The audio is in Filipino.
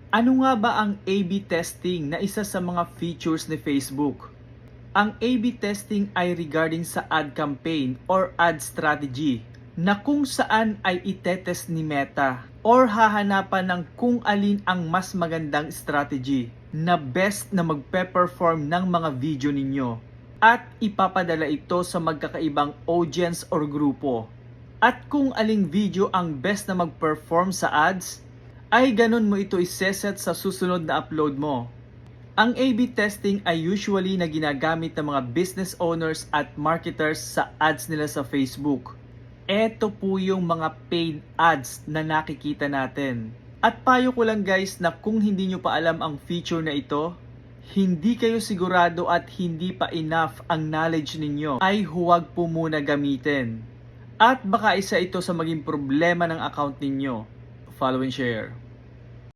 Ano nga ba ang A/B testing na isa sa mga features ni Facebook? Ang A/B testing ay regarding sa ad campaign or ad strategy na kung saan ay itetest ni Meta or hahanapan ng kung alin ang mas magandang strategy na best na magpe-perform ng mga video ninyo at ipapadala ito sa magkakaibang audience or grupo. At kung aling video ang best na mag-perform sa ads, ay ganun mo ito iseset sa susunod na upload mo. Ang A/B testing ay usually na ginagamit ng mga business owners at marketers sa ads nila sa Facebook. Ito po yung mga paid ads na nakikita natin. At payo ko lang guys na kung hindi nyo pa alam ang feature na ito, hindi kayo sigurado at hindi pa enough ang knowledge ninyo, ay huwag po muna gamitin. At baka isa ito sa maging problema ng account ninyo. Follow and share.